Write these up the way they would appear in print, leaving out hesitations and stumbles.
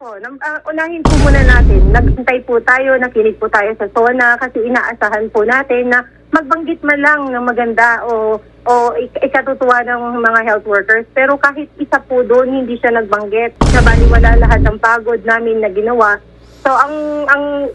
po. Unahin po muna natin, naghintay po tayo, nakinig po tayo sa SONA kasi inaasahan po natin na magbanggit man lang ng maganda o ikatutuwa ng mga health workers. Pero kahit isa po doon, hindi siya nagbanggit. Nabaliwala lahat ng pagod namin na ginawa. So ang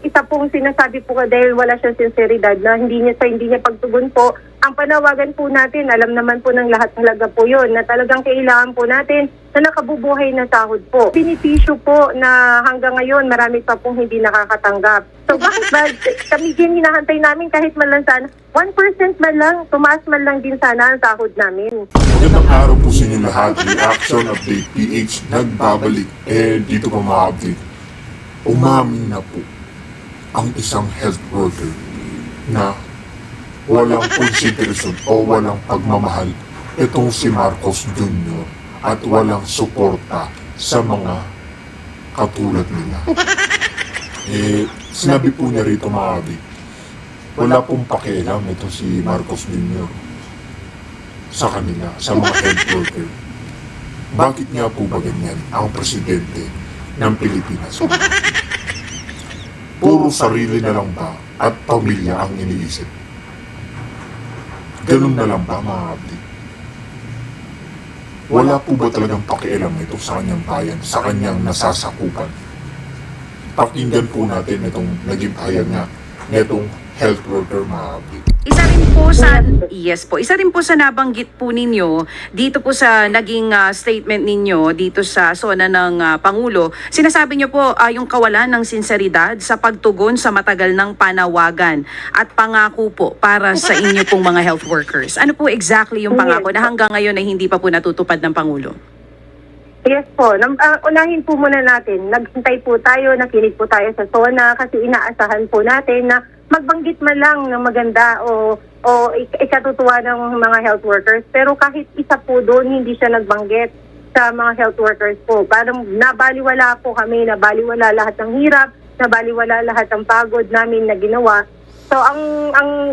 isa pong sinasabi po dahil wala siyang sinseridad na hindi niya pagtugon po, ang panawagan po natin, alam naman po ng lahat talaga po yun, na talagang kailangan po natin na nakabubuhay na sahod po. Benepisyo po na hanggang ngayon marami pa pong hindi nakakatanggap. So bakit ba kami din hinahantay namin kahit man lang sana 1% man lang, tumaas man lang din sana ang sahod namin. Magandang araw po sa inyo lahat. Reaction Update PH nagbabalik. Dito pa mga update. Umamin na po ang isang health worker na walang konsiderasyon o walang pagmamahal itong si Marcos Jr. at walang suporta sa mga katulad nila. Sinabi po niya rito mga update, wala pong pakialam ito si Marcos Jr. sa kanila, sa mga health worker. Bakit nga po ba ganyan ang presidente ng Pilipinas? Puro sarili na lang ba at pamilya ang iniisip? Ganun na lang ba mga abdi? Wala po ba talagang pakialam ito sa kanyang bayan, sa kanyang nasasakupan? Pakinggan po natin itong naging pahayag nga nitong health worker mga abdi. Isa rin po sa nabanggit po ninyo dito po sa naging statement ninyo dito sa SONA ng Pangulo. Sinasabi niyo po yung kawalan ng sinseridad sa pagtugon sa matagal ng panawagan at pangako po para sa inyo pong mga health workers. Ano po exactly yung pangako na hanggang ngayon ay hindi pa po natutupad ng Pangulo? Yes po. Unahin po muna natin, naghintay po tayo, nakinig po tayo sa SONA kasi inaasahan po natin na magbanggit man lang ng maganda o ikatutuwa ng mga health workers. Pero kahit isa po doon, hindi siya nagbanggit sa mga health workers po. Parang nabaliwala po kami, nabaliwala lahat ng hirap, nabaliwala lahat ng pagod namin na ginawa. So ang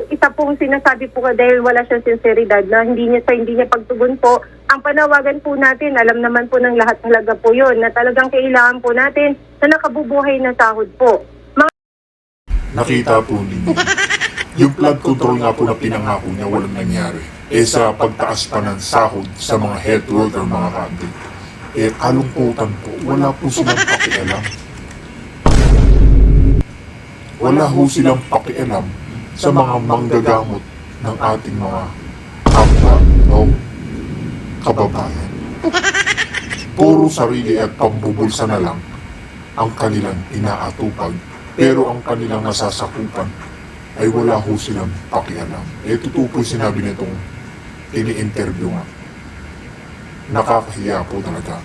isa pong sinasabi po dahil wala siyang sinseridad na hindi niya pagtugon po, ang panawagan po natin, alam naman po ng lahat talaga po yun, na talagang kailangan po natin na nakabubuhay na sahod po. Nakita po ninyo, yung flood control nga po na pinangako niya walang nangyari. Sa pagtaas pa ng sahod sa mga health worker, mga kabdi, kalungkutan po, wala po silang pakialam. Wala ho silang pakialam sa mga manggagamot ng ating mga kapwa o kababayan. Puro sarili at pambubulsa na lang ang kanilang inaatupag, pero ang kanilang nasasakupan ay wala ho silang pakialam. Totoo po sinabi nitong ini-interview nga. Nakakahiya po talaga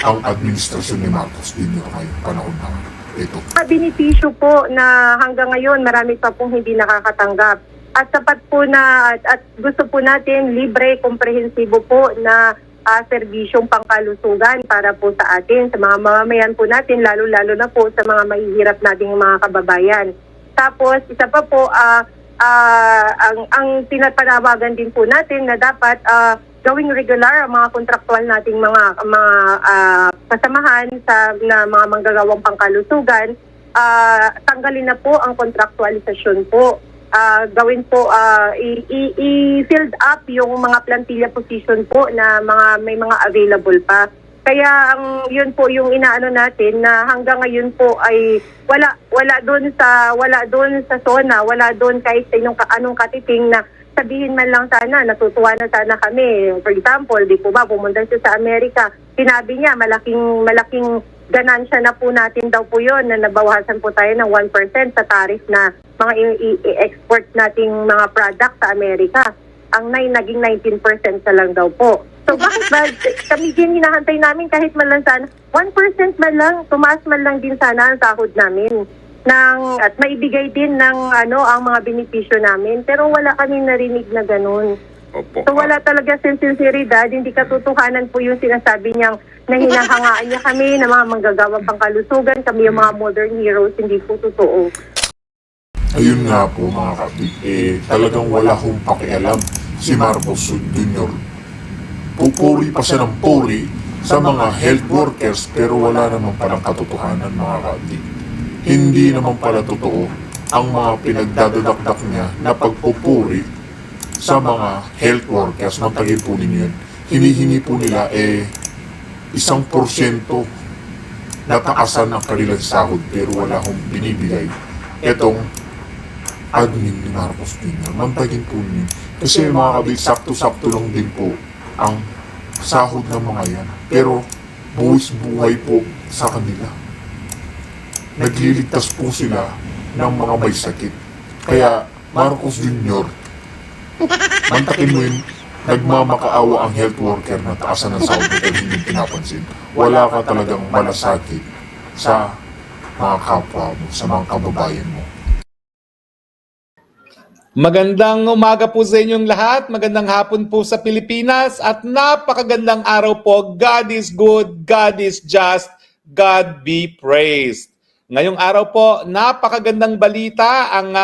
ang administrasyon ni Marcos Jr. ngayong panahon na ito. Benepisyo po na hanggang ngayon marami pa pong hindi nakakatanggap. At sapat po na at gusto po natin libre, komprehensibo po na serbisyong pangkalusugan para po sa atin, sa mga mamamayan po natin, lalo-lalo na po sa mga mahihirap nating mga kababayan. Tapos, isa pa po, ang tinatanawagan din po natin na dapat gawing regular ang mga kontraktual nating mga kasamahan na mga manggagawang pangkalusugan, tanggalin na po ang kontraktualisasyon po. Gawin po, i-filled up yung mga plantilla position po na may mga available pa. Kaya yun po yung inaano natin na hanggang ngayon po ay wala doon sa SONA, wala doon kahit anong katiting na sabihin man lang sana, natutuwa na sana kami. For example, di po ba, pumunta siya sa Amerika, sinabi niya malaking ganansya na po natin daw po yun na nabawasan po tayo ng 1% sa tariff na mga i-export nating mga product sa Amerika. Ang naging 19% na lang daw po. So bakit ba kami din hinahantay namin kahit man lang sana 1% man lang, tumaas man lang din sana ang sahod namin at maibigay din ng ang mga benepisyo namin. Pero wala kami narinig na ganun. Opo. So wala talaga sinseridad, hindi katotohanan po yung sinasabi niyang na hinahangaan niya kami na mga manggagawang pangkalusugan, kami yung mga modern heroes, hindi po totoo. Ayun nga po mga kabig, talagang wala hong pakialam si Marcos Jr. Pupuri pa siya ng puri sa mga health workers pero wala naman palang katotohanan mga ka-update. Hindi naman pala totoo ang mga pinagdadadakdak niya na pagpupuri sa mga health workers. Mantagin po ninyo yun. Hinihingi po nila 1% na taasan ang kanilang sahod pero wala hong binibigay etong admin ni Marcos Jr. Mantagin po ninyo. Kasi mga kabig, sakto-sakto lang din po ang sahod ng mga yan. Pero buwis buhay po sa kanila. Nagliligtas po sila ng mga may sakit. Kaya Marcos Jr., mantakin mo yun, nagmamakaawa ang health worker na taasan ng sahod pero hindi pinapansin. Wala ka talagang malasakit sa mga kapwa mo, sa mga kababayan mo. Magandang umaga po sa inyong lahat. Magandang hapon po sa Pilipinas at napakagandang araw po. God is good, God is just, God be praised. Ngayong araw po, napakagandang balita ang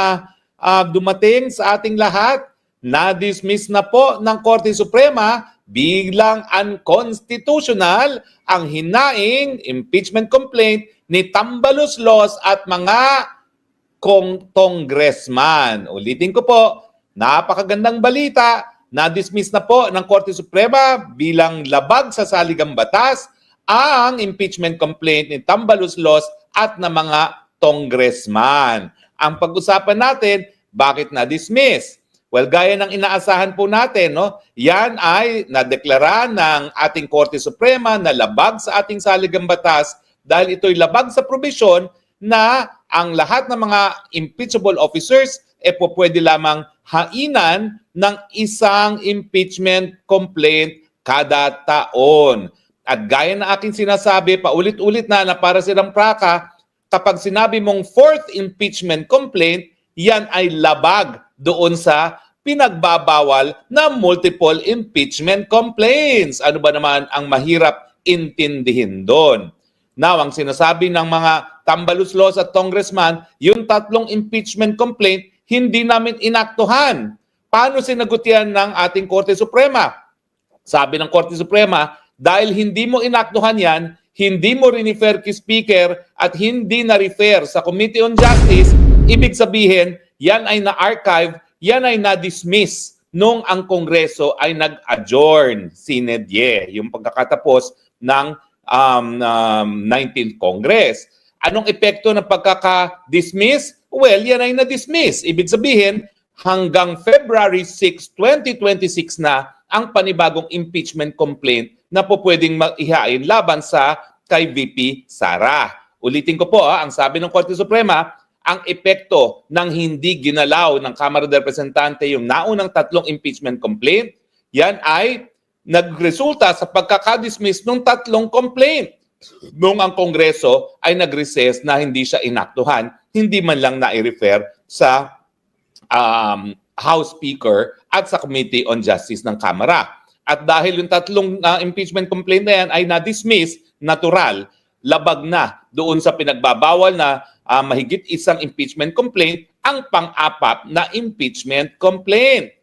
dumating sa ating lahat. Na-dismiss na po ng Korte Suprema bilang unconstitutional ang hinaing impeachment complaint ni Tambalus Los at mga congressman. Ulitin ko po, napakagandang balita, na-dismiss na po ng Korte Suprema bilang labag sa saligang batas ang impeachment complaint ni Tambalus Los at ng mga congressman. Ang pag-usapan natin, bakit na-dismiss? Well, gaya ng inaasahan po natin, no? Yan ay nadeklara ng ating Korte Suprema na labag sa ating saligang batas dahil ito'y labag sa probisyon na ang lahat ng mga impeachable officers po pwede lamang hainan ng isang impeachment complaint kada taon. At gaya na aking sinasabi, paulit-ulit na para silang praka, kapag sinabi mong fourth impeachment complaint, yan ay labag doon sa pinagbabawal na multiple impeachment complaints. Ano ba naman ang mahirap intindihin doon? Now, ang sinasabi ng mga Tambalus Los at congressman, yung tatlong impeachment complaint, hindi namin inaktuhan. Paano sinagot yan ng ating Korte Suprema? Sabi ng Korte Suprema, dahil hindi mo inaktuhan yan, hindi mo rin-refer kay Speaker at hindi na-refer sa Committee on Justice, ibig sabihin, yan ay na-archive, yan ay na-dismiss nung ang Kongreso ay nag-adjourn, sine die, yung pagkakatapos ng 19th Congress. Anong epekto ng pagkaka-dismiss? Well, yan ay na-dismiss. Ibig sabihin, hanggang February 6, 2026 na ang panibagong impeachment complaint na po pwedeng ihain laban sa kay VP Sara. Ulitin ko po, ang sabi ng Korte Suprema, ang epekto ng hindi ginalaw ng Kamara de Representante yung naunang tatlong impeachment complaint, yan ay nagresulta sa pagkakadismiss ng tatlong complaint. Nung ang Kongreso ay nag-recess na hindi siya inaktuhan, hindi man lang na-refer sa House Speaker at sa Committee on Justice ng Kamara. At dahil yung tatlong impeachment complaint na yan ay na-dismiss, natural, labag na doon sa pinagbabawal na mahigit isang impeachment complaint, ang pang-apat na impeachment complaint.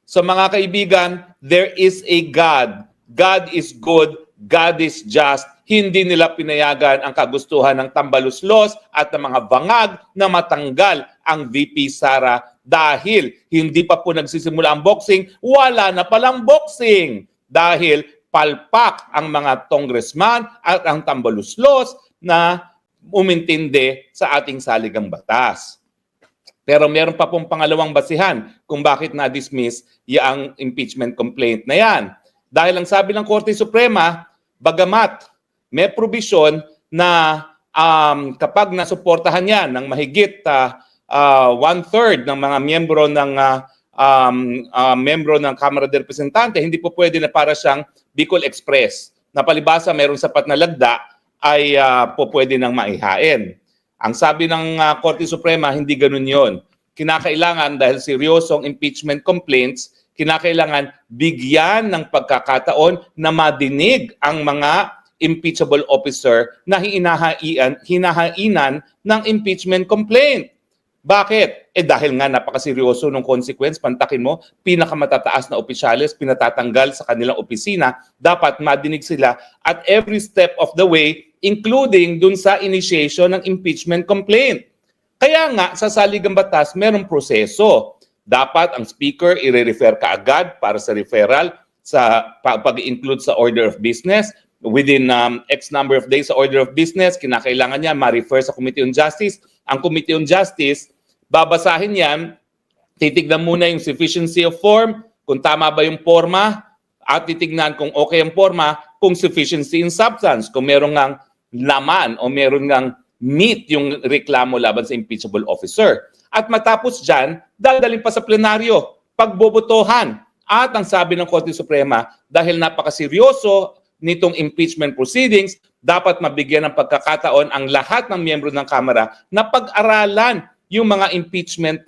So mga kaibigan, there is a God. God is good. God is just. Hindi nila pinayagan ang kagustuhan ng Tambalus Los at ng mga bangag na matanggal ang VP Sara dahil hindi pa po nagsisimula ang boxing, wala na palang boxing dahil palpak ang mga congressman at ang Tambalus Los na umintindi sa ating saligang batas. Pero meron pa pong pangalawang basihan kung bakit na-dismiss yung impeachment complaint na yan. Dahil ang sabi ng Korte Suprema, bagamat may provision na kapag nasuportahan yan ng mahigit one-third ng mga miyembro ng Kamara de Representante, hindi po pwede na para siyang Bicol Express. Na palibasa, mayroong sapat na lagda ay po pwede nang maihain. Ang sabi ng Korte Suprema, hindi ganun yon. Kinakailangan, dahil seryosong impeachment complaints, kinakailangan bigyan ng pagkakataon na madinig ang mga impeachable officer na hinahainan ng impeachment complaint. Bakit? Dahil nga napakaseryoso ng consequence, pantakin mo, pinakamatataas na opisyales, pinatatanggal sa kanilang opisina, dapat madinig sila at every step of the way, including dun sa initiation ng impeachment complaint. Kaya nga, sa saligang batas, merong proseso. Dapat ang speaker i-refer kaagad para sa referral sa pag-include sa order of business. Within X number of days sa order of business, kinakailangan niya ma-refer sa Committee on Justice. Ang Committee on Justice, babasahin yan, titignan muna yung sufficiency of form, kung tama ba yung forma, at titignan kung okay ang forma, kung sufficiency in substance, kung meron ngang laman o meron ngang meet yung reklamo laban sa impeachable officer. At matapos dyan, dadalhin pa sa plenaryo, pagbobotohan. At ang sabi ng Korte Suprema, dahil napakaseryoso nitong impeachment proceedings, dapat mabigyan ng pagkakataon ang lahat ng miyembro ng Kamara na pag-aralan yung mga impeachment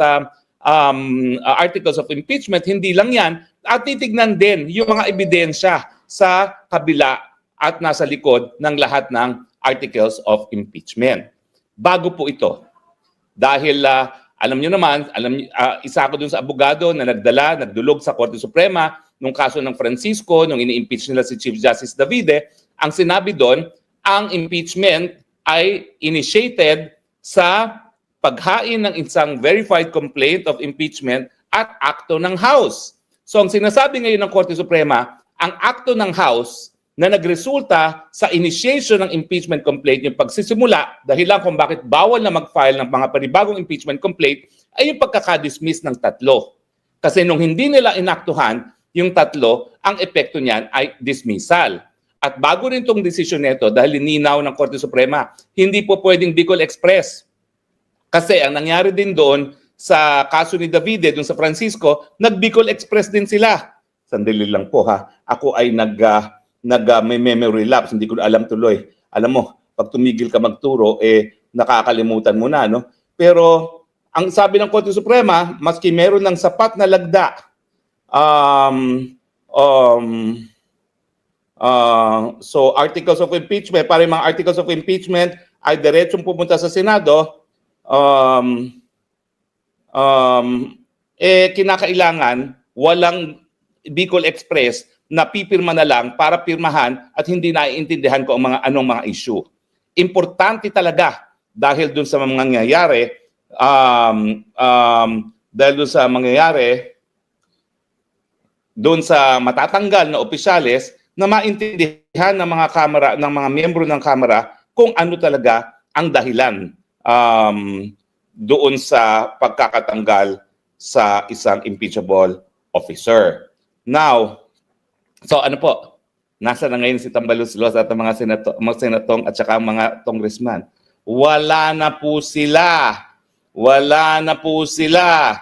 articles of impeachment. Hindi lang yan. At titignan din yung mga ebidensya sa kabila at nasa likod ng lahat ng articles of impeachment. Bago po ito. Dahil alam nyo naman, isa ako dun sa abogado na nagdulog sa Korte Suprema nung kaso ng Francisco, nung ini-impeach nila si Chief Justice Davide. Ang sinabi doon, ang impeachment ay initiated sa paghain ng isang verified complaint of impeachment at akto ng House. So ang sinasabi ngayon ng Korte Suprema, ang akto ng House na nagresulta sa initiation ng impeachment complaint, yung pagsisimula, dahilan kung bakit bawal na mag-file ng mga panibagong impeachment complaint, ay yung pagkakadismiss ng tatlo. Kasi nung hindi nila inaktuhan yung tatlo, ang epekto niyan ay dismissal. At bago rin itong desisyon nito, dahil lininaw ng Korte Suprema, hindi po pwedeng Bicol Express. Kasi ang nangyari din doon sa kaso ni Davide, doon sa Francisco, nag-Bicol Express din sila. Sandali lang po ha. Ako ay may memory lapse, hindi ko alam tuloy. Alam mo, pag tumigil ka magturo, nakakalimutan mo na, no? Pero ang sabi ng Korte Suprema, maski meron ng sapat na lagda, so articles of impeachment, para yung mga articles of impeachment ay diretsong pupunta sa Senado, kinakailangan walang Bicol Express na pipirma na lang para pirmahan at hindi naiintindihan ko ang anong mga issue. Importante talaga dahil dun sa mga nangyayari, doon sa matatanggal na opisyales na maintindihan ng mga kamera, ng mga miyembro ng kamera kung ano talaga ang dahilan doon sa pagkakatanggal sa isang impeachable officer. Now, so ano po? Nasa na ngayon si Tambaloslos at ang mga senatong at saka ang mga congressman? Wala na po sila. Wala na po sila.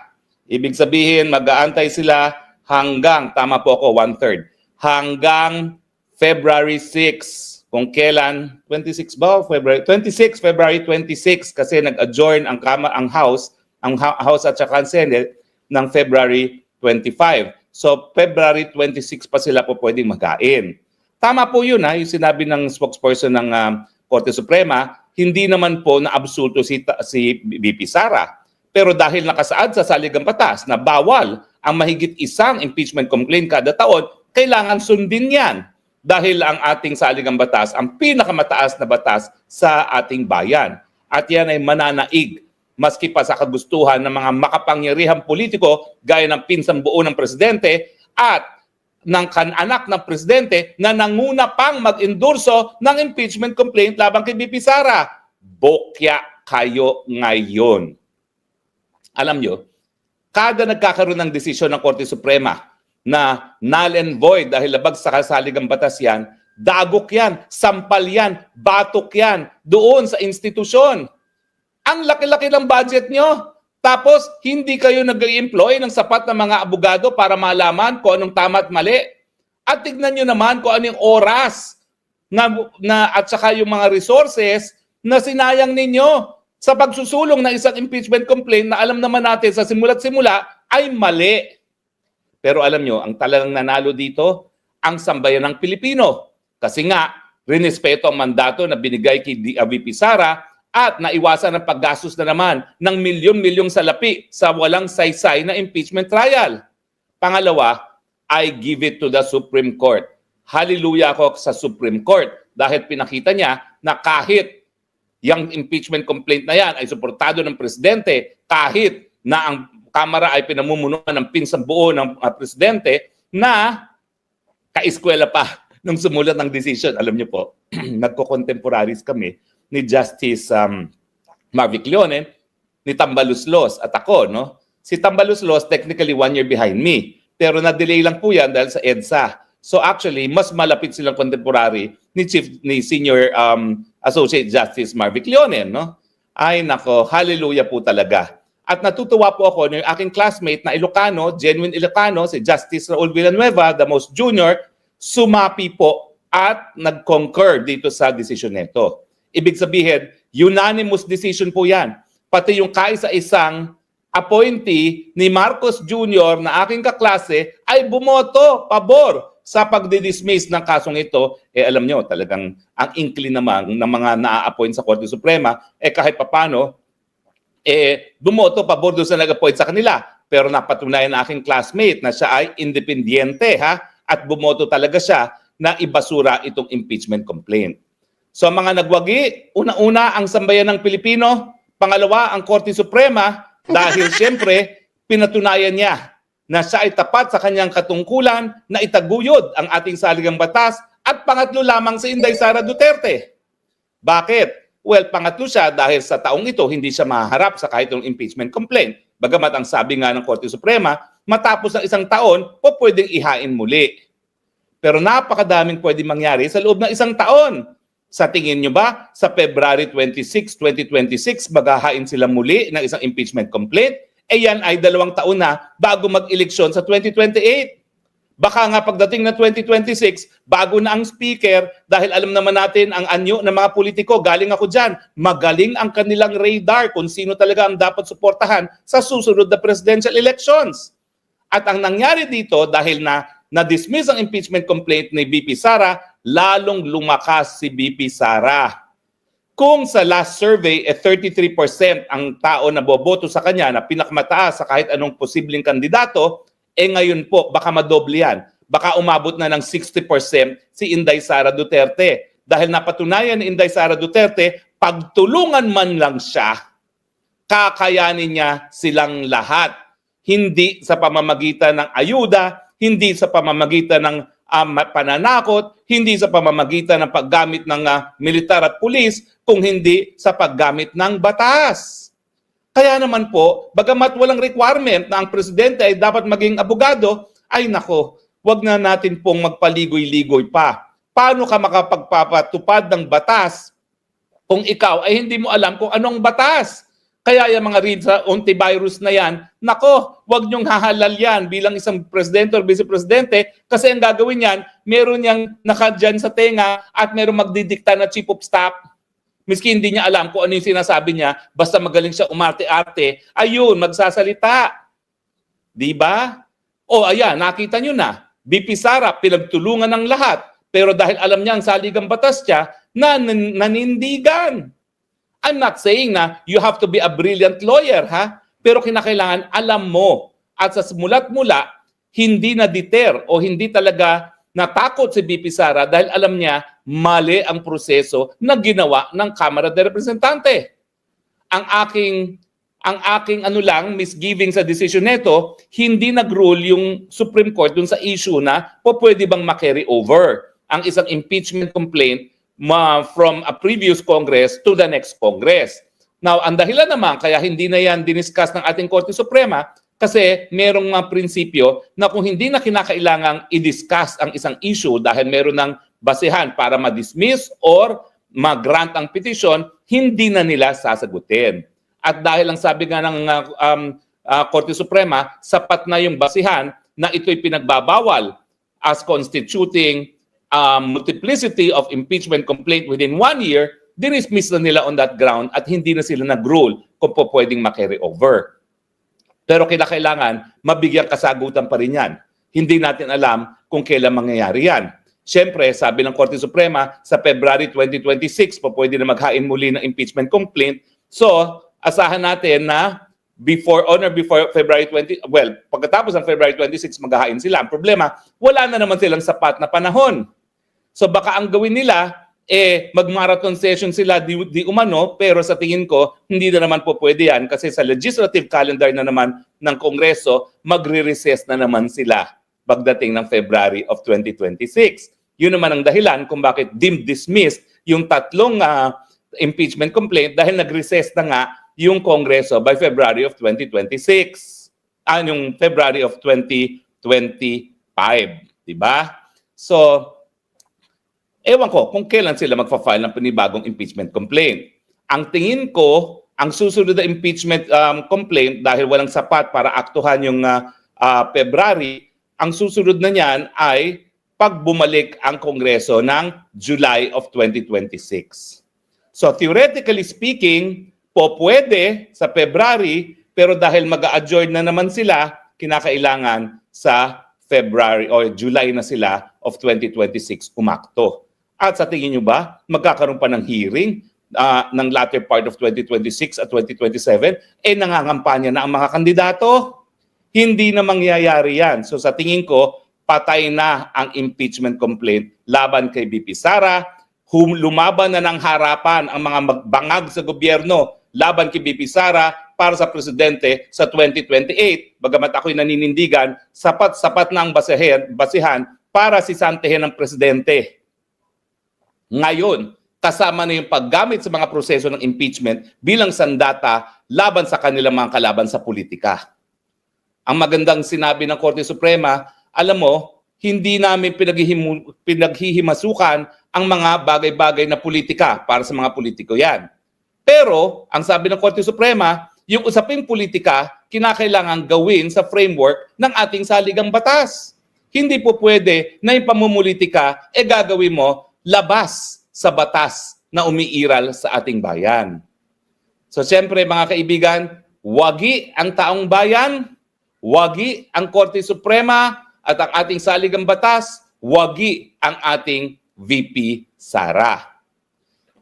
Ibig sabihin, mag-aantay sila hanggang, tama po ako, 1/3, hanggang February 6. Kung kailan, 26 ba? February 26 kasi nag-adjourn ang House at saka ang Senate ng February 25. So February 26 pa sila po pwedeng magkain. Tama po yun yung sinabi ng spokesperson ng Korte Suprema, hindi naman po na-absulto si VP Sara. Pero dahil nakasaad sa saligang batas na bawal ang mahigit isang impeachment complaint kada taon, kailangan sundin yan. Dahil ang ating saligang batas, ang pinakamataas na batas sa ating bayan. At yan ay mananaig, maski pa sa kagustuhan ng mga makapangyarihang politiko, gaya ng pinsang buo ng presidente at ng kananak ng presidente na nanguna pang mag-endorso ng impeachment complaint laban kay VP Sara. Bokya kayo ngayon. Alam nyo, kada nagkakaroon ng desisyon ng Korte Suprema na null and void dahil labag sa kasaligang batas yan, dagok yan, sampal yan, batok yan doon sa institusyon. Ang laki-laki ng budget nyo. Tapos, hindi kayo nag-employ ng sapat na mga abogado para malaman kung anong tama at mali. At tignan nyo naman kung anong oras at saka yung mga resources na sinayang ninyo sa pagsusulong ng isang impeachment complaint na alam naman natin sa simula't simula ay mali. Pero alam nyo, ang talagang nanalo dito, ang sambayan ng Pilipino. Kasi nga, rinespeto ang mandato na binigay kay VP Sara at naiwasan ang paggastos na naman ng milyon-milyong salapi sa walang saysay na impeachment trial. Pangalawa, I give it to the Supreme Court. Hallelujah ako sa Supreme Court dahil pinakita niya na kahit yung impeachment complaint na yan ay suportado ng presidente, kahit na ang Kamara ay pinamumunuan ng pinsang buo ng presidente, na kaeskwela pa nung sumulat ng decision. Alam niyo po, nagko-contemporaries kami ni Justice Marvic Leonen, ni Tambaluslos at ako, no? Si Tambaluslos technically 1 year behind me, pero na-delay lang po yan dahil sa EDSA. So actually, mas malapit silang contemporary ni Senior Associate Justice Marvic Leonen, no? Ay nako, hallelujah po talaga. At natutuwa po ako ng aking classmate na Ilocano, genuine Ilocano, si Justice Raul Villanueva, the most junior, sumapi po at nag-concur dito sa decision nito. Ibig sabihin, unanimous decision po yan. Pati yung kaisa-isang appointee ni Marcos Jr. na aking kaklase ay bumoto pabor sa pagdidismiss ng kasong ito. Alam nyo, talagang ang inkli naman ng mga na-appoint sa Korte Suprema, kahit papano, bumoto pabor doon sa nag-appoint sa kanila. Pero napatunayan na aking classmate na siya ay independiente, at bumoto talaga siya na ibasura itong impeachment complaint. So mga nagwagi, una-una ang sambayan ng Pilipino, pangalawa ang Korte Suprema, dahil siyempre pinatunayan niya na siya ay tapat sa kanyang katungkulan na itaguyod ang ating saligang batas, at pangatlo lamang si Inday Sara Duterte. Bakit? Well, pangatlo siya dahil sa taong ito hindi siya maharap sa kahit ng impeachment complaint. Bagamat ang sabi nga ng Korte Suprema, matapos ng isang taon, pwedeng ihain muli. Pero napakadaming pwedeng mangyari sa loob ng isang taon. Sa tingin nyo ba, sa February 26, 2026, maghahain sila muli ng isang impeachment complaint? Yan ay 2 taon na bago mag-eleksyon sa 2028. Baka nga pagdating na 2026, bago na ang speaker, dahil alam naman natin ang anyo ng mga politiko, galing ako dyan, magaling ang kanilang radar kung sino talaga ang dapat suportahan sa susunod na presidential elections. At ang nangyari dito, dahil na-dismiss ang impeachment complaint ni BP Sara, lalong lumakas si BP Sara. Kung sa last survey, 33% ang tao na boboto sa kanya na pinakamataas sa kahit anong posibleng kandidato, ngayon po, baka madoble yan. Baka umabot na ng 60% si Inday Sara Duterte. Dahil napatunayan ni Inday Sara Duterte, pagtulungan man lang siya, kakayanin niya silang lahat. Hindi sa pamamagitan ng ayuda, hindi sa pamamagitan ng pananakot, hindi sa pamamagitan ng paggamit ng militar at pulis, kung hindi sa paggamit ng batas. Kaya naman po, bagamat walang requirement na ang presidente ay dapat maging abogado, ay nako, wag na natin pong magpaligoy-ligoy pa. Paano ka makapagpapatupad ng batas kung ikaw ay hindi mo alam kung anong batas? Kaya yung mga reads sa antivirus na yan, nako, wag niyong hahalal yan bilang isang presidente o vice-presidente, kasi ang gagawin yan, meron niyang nakadyan sa tenga at meron magdidikta na chief of staff. Miski hindi niya alam kung ano yung sinasabi niya, basta magaling siya umarte-arte, ayun, magsasalita. Diba? O ayan, nakita nyo na, BP Sara, pinagtulungan ng lahat, pero dahil alam niya ang saligang batas niya, nanindigan. I'm not saying na you have to be a brilliant lawyer, pero kinakailangan alam mo. At sa mulat-mula, hindi na-deter o hindi talaga natakot si BP Sara dahil alam niya mali ang proseso na ginawa ng Kamara de Representante. Ang aking misgiving sa decision nito, hindi nag-rule yung Supreme Court dun sa issue na pwede bang ma-carry over ang isang impeachment complaint from a previous Congress to the next Congress. Now, ang dahilan naman kaya hindi na yan diniscuss ng ating Korte Suprema, kasi merong mga prinsipyo na kung hindi na kinakailangang i-discuss ang isang issue dahil meron ng basehan para ma-dismiss or ma-grant ang petition, hindi na nila sasagutin. At dahil ang sabi nga ng Korte Suprema, sapat na yung basehan na ito'y pinagbabawal as constituting multiplicity of impeachment complaint within 1 year, dinismiss na nila on that ground at hindi na sila nag-rule kung pwedeng ma-carry over. Pero kailangan mabigyan kasagutan pa rin yan. Hindi natin alam kung kailan mangyayari yan. Siyempre, sabi ng Korte Suprema, sa February 2026 po pwede na maghain muli ng impeachment complaint. So, asahan natin na before February 20, well, pagkatapos ng February 26, maghahain sila. Ang problema, wala na naman silang sapat na panahon. So baka ang gawin nila, mag-marathon session sila di umano, pero sa tingin ko, hindi na naman po pwede yan kasi sa legislative calendar na naman ng Kongreso, magre-recess na naman sila pagdating ng February of 2026. Yun naman ang dahilan kung bakit deemed dismissed yung tatlong impeachment complaint dahil nag-recess na nga yung Kongreso by February of 2026. Yung February of 2025. Diba? So, ewan ko kung kailan sila magfa-file ng panibagong impeachment complaint. Ang tingin ko, ang susunod na impeachment complaint dahil walang sapat para aktuhan yung February, ang susunod na niyan ay pag bumalik ang Kongreso ng July of 2026. So theoretically speaking, po pwede sa February, pero dahil mag-a-adjourn na naman sila, kinakailangan sa February or July na sila of 2026 umakto. At sa tingin nyo ba, magkakaroon pa ng hearing ng latter part of 2026 at 2027? Nangangampanya na ang mga kandidato? Hindi na mangyayari yan. So sa tingin ko, patay na ang impeachment complaint laban kay BP Sara. Lumaban na ng harapan ang mga bangag sa gobyerno laban kay BP Sara para sa presidente sa 2028. Bagamat ako'y naninindigan, sapat-sapat na ang basihan para sisantehin ng presidente. Ngayon, kasama na yung paggamit sa mga proseso ng impeachment bilang sandata laban sa kanilang mga kalaban sa politika. Ang magandang sinabi ng Korte Suprema, alam mo, hindi namin pinaghihimasukan ang mga bagay-bagay na politika para sa mga politiko yan. Pero, ang sabi ng Korte Suprema, yung usaping politika, kinakailangan gawin sa framework ng ating saligang batas. Hindi po pwede na yung pamumulitika, gagawin mo labas sa batas na umiiral sa ating bayan. So siyempre mga kaibigan, wagi ang taong bayan, wagi ang Korte Suprema at ang ating saligang batas, wagi ang ating VP Sara.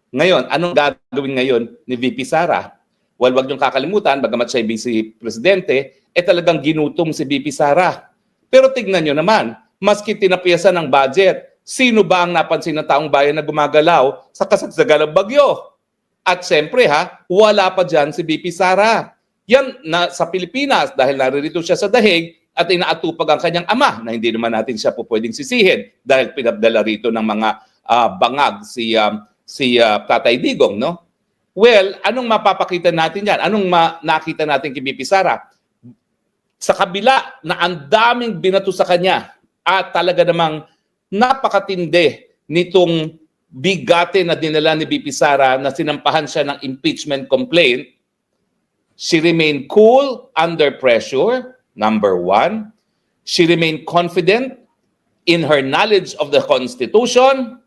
Ngayon, anong gagawin ngayon ni VP Sara? Well, wag niyong kakalimutan, bagamat siya vice presidente, talagang ginutom si VP Sara. Pero tignan niyo naman, maski tinapiyasan ng budget, sino ba ang napansin ng taong bayan na gumagalaw sa kasagsagan ng bagyo? At siyempre wala pa dyan si VP Sara. Yan na sa Pilipinas dahil naririto siya sa dahig at inaatupag ang kanyang ama na hindi naman natin siya po pwedeng sisihin dahil pinabdala rito ng mga bangag si Tatay Digong, no? Well, anong mapapakita natin yan? Anong nakita natin kay VP Sara? Sa kabila na ang daming binato sa kanya at talaga namang napakatindi nitong bigate na dinala ni VP Sara na sinampahan siya ng impeachment complaint, she remained cool under pressure, number one. She remained confident in her knowledge of the Constitution,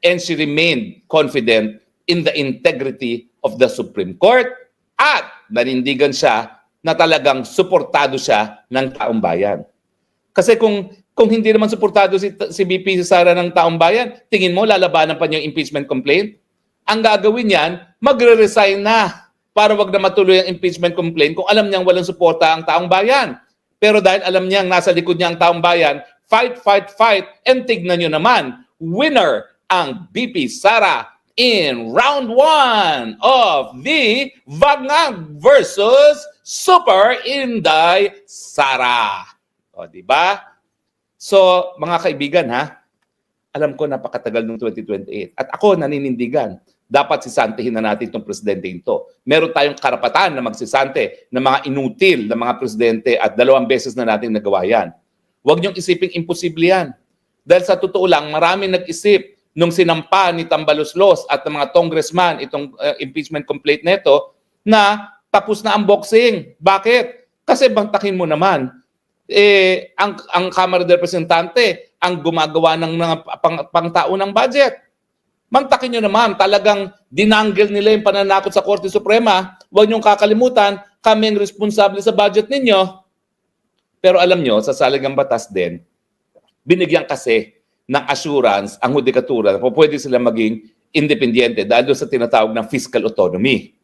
and she remained confident in the integrity of the Supreme Court, at nanindigan siya na talagang suportado siya ng taong bayan. Kasi kung hindi naman suportado si VP Sara ng taong bayan, tingin mo lalabanan pa niya yung impeachment complaint? Ang gagawin niyan, magre-resign na para wag na matuloy ang impeachment complaint kung alam niyang walang suporta ang taong bayan. Pero dahil alam niyang nasa likod niya ang taong bayan, fight, fight, fight, and tignan niyo naman, winner ang VP Sara in round 1 of the Bangag versus Super Inday Sara. O, di ba? So, mga kaibigan alam ko napakatagal ng 2028. At ako naninindigan, dapat sisantihin na natin itong presidente ito. Meron tayong karapatan na magsisante ng mga inutil na mga presidente at 2 beses na natin nagawa yan. Huwag niyong isiping imposible yan. Dahil sa totoo lang, maraming nag-isip nung sinampa ni Tambaloslos at ng mga congressman itong impeachment complaint nito na tapos na ang boxing. Bakit? Kasi bantakin mo naman, ang Kamara de Representante ang gumagawa ng mga pangtaunang budget. Mantakin nyo naman, talagang dinanggel nila yung pananakot sa Korte Suprema. Huwag niyong kakalimutan, kami ang responsable sa budget ninyo. Pero alam nyo, sa saligang batas din, binigyan kasi ng assurance ang hudikatura na pwede sila maging independyente dahil doon sa tinatawag ng fiscal autonomy.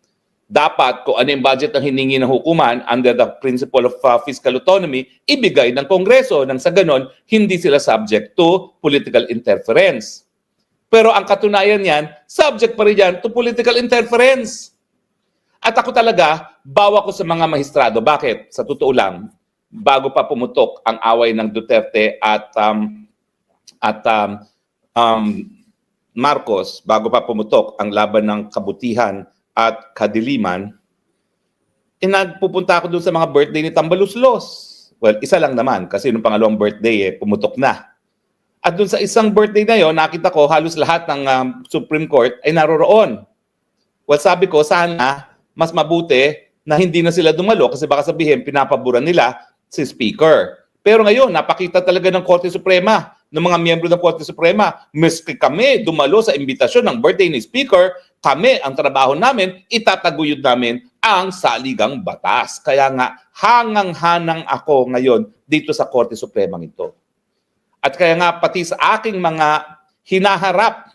Dapat kung ano yung budget ng hiningi ng hukuman under the principle of fiscal autonomy, ibigay ng Kongreso nang sa ganon, hindi sila subject to political interference. Pero ang katunayan yan, subject pa rin yan to political interference. At ako talaga, bawa ko sa mga mahistrado. Bakit? Sa totoo lang, bago pa pumutok ang away ng Duterte at Marcos, bago pa pumutok ang laban ng kabutihan at kadiliman, nagpupunta ako doon sa mga birthday ni Tambaluslos. Well, isa lang naman kasi nung pangalawang birthday pumutok na. At doon sa isang birthday na yon, nakita ko halos lahat ng Supreme Court ay naroroon. Well, sabi ko, sana mas mabuti na hindi na sila dumalo kasi baka sabihin pinapaboran nila si Speaker. Pero ngayon, napakita talaga ng Korte Suprema, ng mga miyembro ng Korte Suprema, miski kami dumalo sa imbitasyon ng birthday ni Speaker, kami, ang trabaho namin, itataguyod namin ang saligang batas. Kaya nga, hangang-hanang ako ngayon dito sa Korte Suprema ito. At kaya nga, pati sa aking mga hinaharap,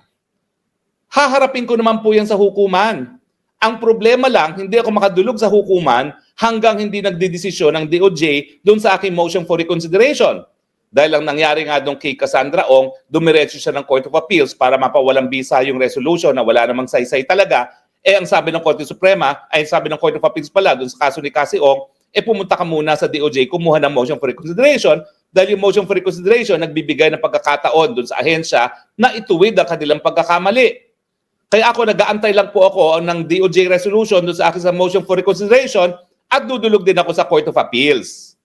haharapin ko naman po yan sa hukuman. Ang problema lang, hindi ako makadulog sa hukuman hanggang hindi nagdidesisyon ng DOJ doon sa aking motion for reconsideration. Dahil ang nangyari nga doon kay Cassandra Ong, dumiretso siya ng Court of Appeals para mapawalang bisa yung resolution na wala namang saysay talaga. Ang sabi ng Korte Suprema, ay sabi ng Court of Appeals pala doon sa kaso ni Cassie Ong, pumunta ka muna sa DOJ, kumuha ng motion for reconsideration dahil yung motion for reconsideration nagbibigay ng pagkakataon doon sa ahensya na ituwid ang kanilang pagkakamali. Kaya ako, nag-aantay lang po ako ng DOJ resolution doon sa akin sa motion for reconsideration at dudulog din ako sa Court of Appeals.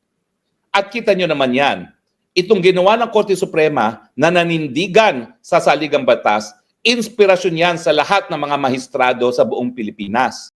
At kita nyo naman yan. Itong ginawa ng Korte Suprema na nanindigan sa saligang batas, inspirasyon yan sa lahat ng mga mahistrado sa buong Pilipinas.